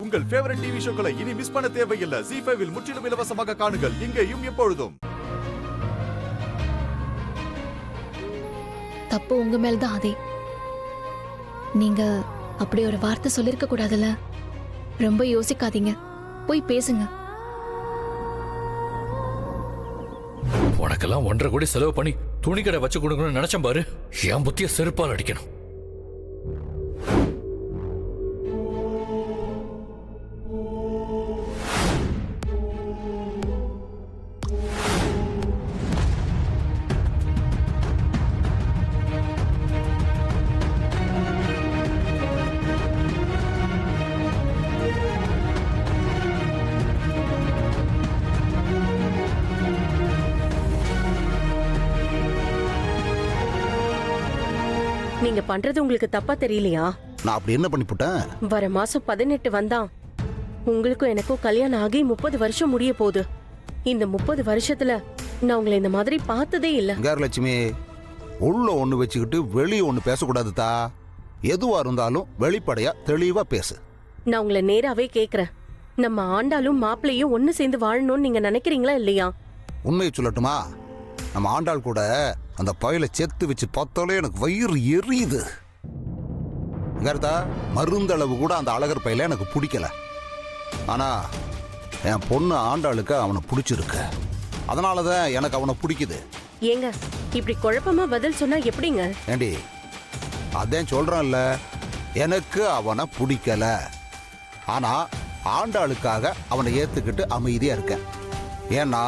உங்கள் favourite TV ஷோக்களை இனி miss பண்ண தேவையில்லை. ZEE5 இல் முற்றிலும் இலவசமாக காணுங்கள். இங்கேயும் எப்பொழுதும். தப்பு உங்க மேல்தான் ஆதி. நீங்க அப்படி ஒரு வார்த்தை சொல்லிருக்க கூடாதுல்ல. ரொம்ப யோசிக்காதீங்க, போய் பேசுங்க. உனக்கெல்லாம் 1.5 கோடி செலவு பண்ணி துணிக்கடை வச்சு கொடுக்கணும்னு நினைச்சேன் பாரு. என் புத்திய செருப்பால் அடிக்கணும். நீங்க பண்றது உங்களுக்கு தப்பா தெரியலையா? நான் அப்படி என்ன பண்ணி போட்டேன்? வர மாசம் 18 வந்தான் உங்களுக்கும் எனக்கும் கல்யாணம் ஆகி 30 வருஷம் முடிய போகுது. இந்த 30 வருஷத்துல நான் உங்களை இந்த மாதிரி பார்த்ததே இல்ல. லட்சுமி, உள்ள ஒண்ணு வச்சுக்கிட்டு வெளியே ஒண்ணு பேசக்கூடாது தா. எதுவா இருந்தாலும் வெளிப்படையா தெளிவா பேசு. நான் உங்களை நேராவே கேக்குறேன். நம்ம ஆண்டாலும் மாப்பிள்ளையும் ஒண்ணு சேர்ந்து வாழணும்னு நீங்க நினைக்கிறீங்களா இல்லையா? உண்மையை சொல்லட்டுமா? நம்ம ஆண்டாள் கூட அந்த பயலை செத்து வச்சு பார்த்தாலே எனக்கு வயிறு எரியுது. கருத்தா, மருந்தளவு கூட அந்த அழகர் பையில எனக்கு பிடிக்கல. ஆனா என் பொண்ணு ஆண்டாளுக்கு அவனை பிடிச்சிருக்கு. அதனாலதான் எனக்கு அவனை பிடிக்குது. ஏங்க இப்படி குழப்பமா பதில் சொன்னா எப்படிங்க? ஏண்டி, அதான் சொல்றான்ல, எனக்கு அவனை பிடிக்கல. ஆனா ஆண்டாளுக்காக அவனை ஏத்துக்கிட்டு அமைதியா இருக்கேன். ஏன்னா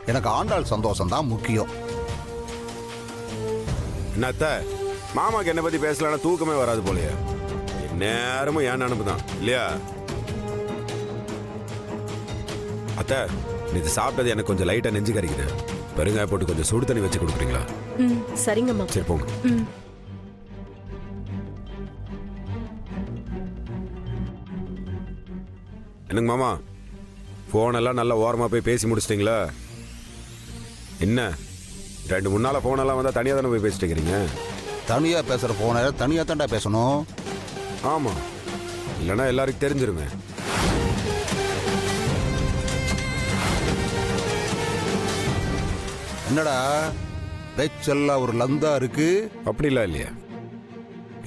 எனக்கு ஆண்டாள் சந்தோஷம் தான் முக்கியம். என்னத்த மாமாக்கு என்ன பத்தி பேசலாம்னா தூக்கமே வராது போலயே. நேரமும் ஏன் நினப்பு தான் இல்லையா? அத்த, இது சாப்பிட்டது எனக்கு கொஞ்சம் லைட்டா நெஞ்சு கறிக்குது. பெருங்காய போட்டு கொஞ்சம் சுடு தண்ணி வச்சு கொடுக்குறீங்களா? சரிங்கம்மா. சரி போங்க. என்னங்க மாமா, போனெல்லாம் நல்லா ஓரமா போய் பேசி முடிச்சிட்டிங்களா? என்ன 2-3 நாளா போனெல்லாம் வந்தா தனியா தானே போய் பேசிட்டு இருக்கிறீங்க? தனியா பேசுற போன தனியா தாண்டா பேசணும். ஆமா, இல்லைன்னா எல்லாருக்கும் தெரிஞ்சிருமே. என்னடா பேச்செல்லாம் ஒரு லந்தா இருக்கு? அப்படிலாம் இல்லையா?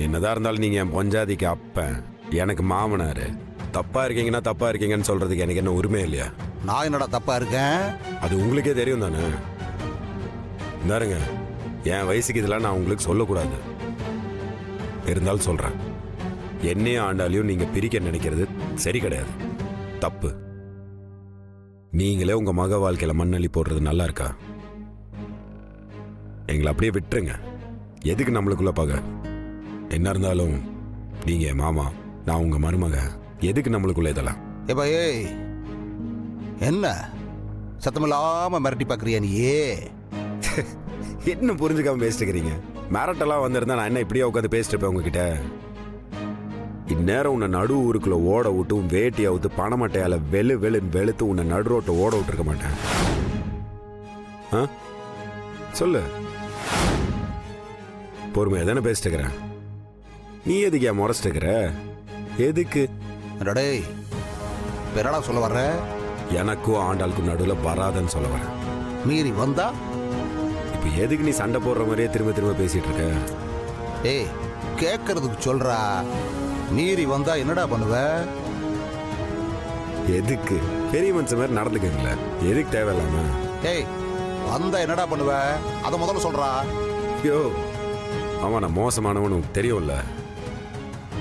என்னதான் இருந்தாலும் நீங்க என் பொஞ்சாதிக்கு அப்பன், எனக்கு மாமனாரு. தப்பா இருக்கீங்கன்னா தப்பா இருக்கீங்கன்னு சொல்றதுக்கு எனக்கு என்ன உரிமை இல்லையா? நான் என்னடா தப்பா இருக்கேன்? அது உங்களுக்கே தெரியும் தானே. இந்தாருங்க, என் வயசுக்கு இதெல்லாம் நான் உங்களுக்கு சொல்லக்கூடாது. இருந்தாலும் சொல்றேன், என்னையும் ஆண்டாலையும் நீங்க பிரிக்க நினைக்கிறது சரி கிடையாது, தப்பு. நீங்களே உங்க மக வாழ்க்கையில மண்ணள்ளி போடுறது நல்லா இருக்கா? எங்களை அப்படியே விட்டுருங்க. எதுக்கு நம்மளுக்குள்ள பகை? என்ன இருந்தாலும் நீங்க என் மாமா, நான் உங்க மருமக. எதுக்கு நம்மளுக்குள்ள இதெல்லாம்? ஏப்பா ஏய், என்ன சத்தமில்லாம மிரட்டி பாக்குறியா நீயே? என்ன புரிஞ்சுக்காம பேசிட்டு இருக்கிறீங்க? மிரட்டெல்லாம் வந்திருந்தா நான் என்ன இப்படியே உட்காந்து பேசிட்டு இருப்பேன் உங்ககிட்ட? இந்நேரம் உன்னை நடு ஊருக்குள்ள ஓட விட்டு வேட்டி அவுத்து பணமட்டையால வெளுத்து உன்னை நடு ரோட்டை ஓட விட்டுருக்க மாட்டேன். சொல்லு. பொறுமையா தானே பேசிட்டு இருக்கிறேன். நீ எதுக்கு என் முறைச்சிட்டு இருக்கிற? எதுக்கு? டேய், பெறடா சொல்ல வர்ற? எனக்கும் ஆண்டாளுக்கும் நடுவில் வராதன்னு சொல்ல வரேன். மீறி வந்தா இப்ப எதுக்கு நீ சண்டை போடுற மாதிரியே திரும்ப திரும்ப பேசிட்டு இருக்க? ஏய், கேட்கறதுக்கு சொல்றா. மீறி வந்தா என்னடா பண்ணுவ? எதுக்கு? பெரிய மனுஷன் மாதிரி நடந்துக்கங்கள. எதுக்கு தேவையில்லாம? ஏய், வந்தா என்னடா பண்ணுவ? அத முதல்ல சொல்றா. ஐயோ, ஆமா, நான் மோசமானவனு தெரியும்ல.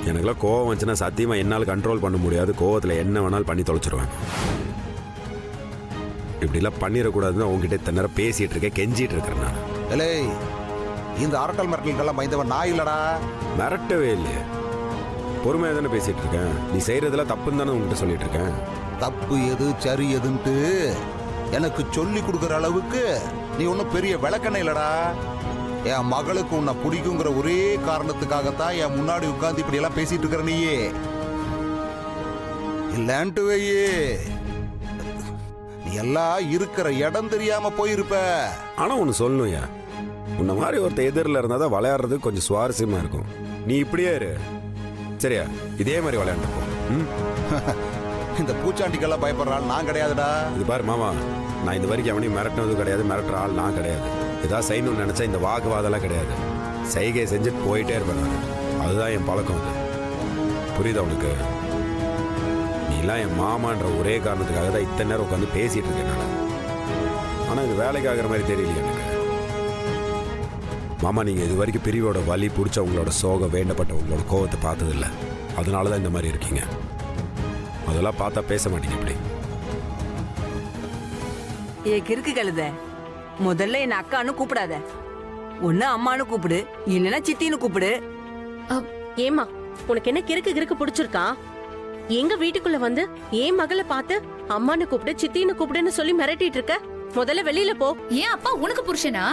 எனக்குலாம் கோவம் வந்துச்சுன்னா சத்தியமா என்னால் கண்ட்ரோல் பண்ண முடியாது. கோவத்தில் என்ன வேணாலும் பண்ணி தொலைச்சிருவேன். இப்படிலாம் பண்ணிடக்கூடாதுன்னு உங்ககிட்ட இத்தனை நேரம் பேசிட்டு இருக்கேன், கெஞ்சிட்டு இருக்கிறேன் நான். இல்லை, இந்த அரட்டல் மிரட்டலுக்கெல்லாம் பயந்தவன் நான் இல்லடா. மிரட்டவே இல்லையே, பொறுமையாக தானே பேசிட்டு இருக்கேன். நீ செய்யறதெல்லாம் தப்புன்னு தானே உங்ககிட்ட சொல்லிட்டு இருக்கேன். தப்பு எது சரி எதுன்ட்டு எனக்கு சொல்லி கொடுக்குற அளவுக்கு நீ ஒன்றும் பெரிய விளக்கணை இல்லடா. என் மகளுக்கு உன்னை பிடிக்குங்கிற ஒரே காரணத்துக்காகத்தான் என் முன்னாடி உட்கார்ந்து இப்படி எல்லாம் பேசிட்டு இருக்கிற நீயே இல்லன்ட்டு வையே. நீ எல்லாம் இருக்கிற இடம் தெரியாம போயிருப்ப. ஆனா ஒன்னு சொல்லணும்யா, உன்ன மாதிரி ஒருத்த எதிரில் இருந்தாதான் விளையாடுறது கொஞ்சம் சுவாரஸ்யமா இருக்கும். நீ இப்படியே இரு சரியா? இதே மாதிரி விளையாண்டுப்போம். இந்த பூச்சாண்டிக்கெல்லாம் பயப்படுற ஆள் நான் கிடையாதுடா. இது பாரு மாமா, நான் இந்த வரைக்கும் அவனையும் மிரட்டினதும் கிடையாது, மிரட்டுற ஆள் நான் கிடையாது. ஏதாவது செய்யணும்னு நினைச்சா இந்த வாக்குவாதெல்லாம் கிடையாது. செய்கையை செஞ்சுட்டு போயிட்டே இருப்பேன் நான். அதுதான் என் பழக்கம். அது புரியுதா உனக்கு? நீலாம் என் மாமான்ற ஒரே காரணத்துக்காக தான் இத்தனை நேரம் உட்காந்து பேசிட்டு இருக்கேன் நான். ஆனால் இது வேலைக்கு ஆகிற மாதிரி தெரியலையே எனக்கு. மாமா, நீங்கள் இது வரைக்கும் பிரிவோட வலி பிடிச்ச உங்களோட சோகம், வேண்டப்பட்ட உங்களோட கோவத்தை பார்த்ததில்ல. அதனால தான் இந்த மாதிரி இருக்கீங்க. அதெல்லாம் பார்த்தா பேச மாட்டீங்க இப்படி. ஏ கிறுக்கு கழுத, முதல்ல என்ன அக்கான்னு கூப்பிடாத. ஒண்ணு அம்மானு கூப்பிடு, இல்லைன்னா சித்தின்னு கூப்பிடு. ஏமா உனக்கு என்ன கிறுக்கு கிறுக்கு பிடிச்சிருக்கா? எங்க வீட்டுக்குள்ள வந்து ஏன் மகளை பார்த்து அம்மான்னு கூப்பிடு சித்தின்னு கூப்பிடுன்னு சொல்லி மிரட்டிட்டு இருக்க. முதல்ல வெளியில போ. ஏன் அப்பா உனக்கு புருஷனா?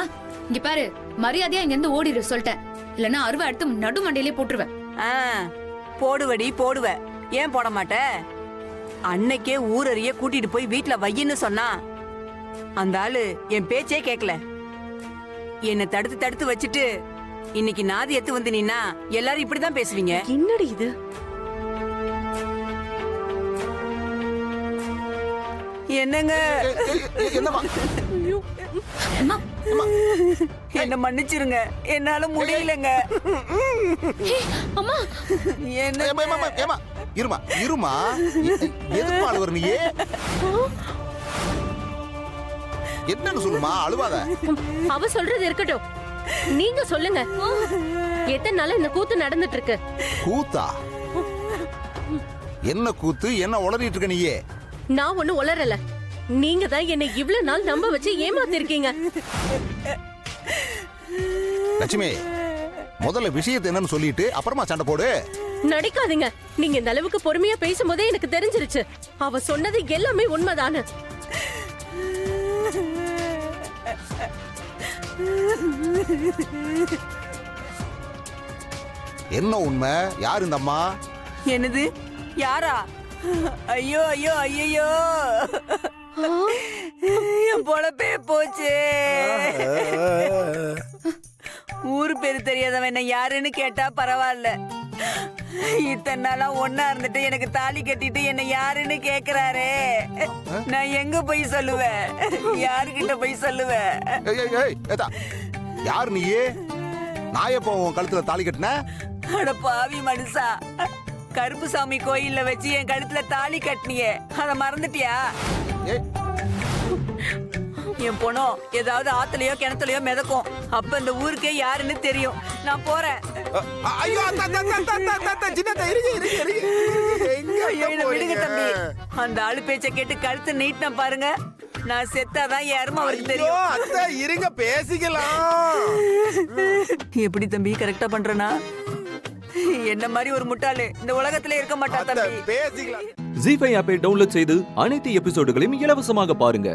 இங்க பாரு, மரியாதையா இங்க இருந்து ஓடிடு சொல்லிட்டேன். இல்லன்னா அருவா எடுத்து நடு மண்டையிலே போட்டுருவேன். போடுவடி போடுவ. ஏன் போட மாட்ட? அன்னைக்கே ஊரறிய கூட்டிட்டு போய் வீட்டுல வையின்னு சொன்னா அந்த ஆளு என் பேச்சே கேட்கல. என்னை தடுத்து தடுத்து வச்சுட்டு இன்னைக்கு நாதி எத்து வந்து நின்னா எல்லாரும் இப்படிதான் பேசுவீங்க. என்னடி இது? என்னங்க, என்னம்மா? அம்மா, என்ன மன்னிச்சிருங்க, என்னால முடியலங்க. அம்மா, என்ன ஏமா இருமா இருமா, எதுக்கு அழுவுற நீயே? என்னன்னு சொல்லுமா, அழுவாத. அவ சொல்றது இருக்கட்டும், நீங்க சொல்லுங்க. எத்தனை நாளா இந்த கூத்து நடந்துட்டு இருக்கு? கூத்தா? என்ன கூத்து? என்ன உளறிட்டு இருக்க நீயே? நான் ஒண்ணு உளறல. நீங்க தான் என்னை இவ்வளவு நாள் நம்ப வச்சு ஏமாத்திருக்கீங்க. லட்சுமி, முதல்ல விஷயத்தை என்னன்னு சொல்லிட்டு அப்புறமா சண்டை போடு. நடிக்காதீங்க. நீங்க இந்த அளவுக்கு பொறுமையா பேசும்போதே எனக்கு தெரிஞ்சிருச்சு அவ சொன்னது எல்லாமே உண்மைதானு. என்ன உண்மை? யார் இந்த அம்மா? என்னது? யாரா? ஐயோ ஐயோ ஐயோ, என் பொழப்பே போச்சு. ஊரு பேரு தெரியாதவன் என்ன யாருன்னு கேட்டா பரவாயில்ல. இத்தனை நாளா ஒன்னா இருந்துட்டு எனக்கு தாலி கட்டிட்டு என்ன யாருன்னு கேக்குறாரே. நான் எங்க போய் சொல்லுவேன்? யாருகிட்ட போய் சொல்லுவேன்? யார் நீயே? நான் எப்போ உன் கழுத்துல தாலி கட்டின? அட பாவி மனுஷா, கருப்புசாமி கோயில்ல வச்சு என் கழுத்துல தாலி கட்டினியே, அத மறந்துட்டியா? என் பொண்ணோ ஏதாவது ஆத்துலயோ கிணத்துலயோ மிதக்கும். அப்ப இந்த ஊருக்கே யாருன்னு தெரியும். நான் போறேன். ஐயோ, ஐயோ, என்னை விடுங்க தம்பி. அந்த ஆளு பேச்ச கேட்டு கழுத்து நீட்டின பாருங்க, நான் செத்தாதான் என் அருமை அவருக்கு தெரியும். இருங்க, பேசிக்கலாம். எப்படி தம்பி கரெக்டா பண்றனா? என்ன மாதிரி ஒரு முட்டாளு இந்த உலகத்துல இருக்க மாட்டா தம்பி. பேசிக்கலாம். ஜீ5 ஆப்பை டவுன்லோட் செய்து அனைத்து எபிசோடுகளையும் இலவசமாக பாருங்க.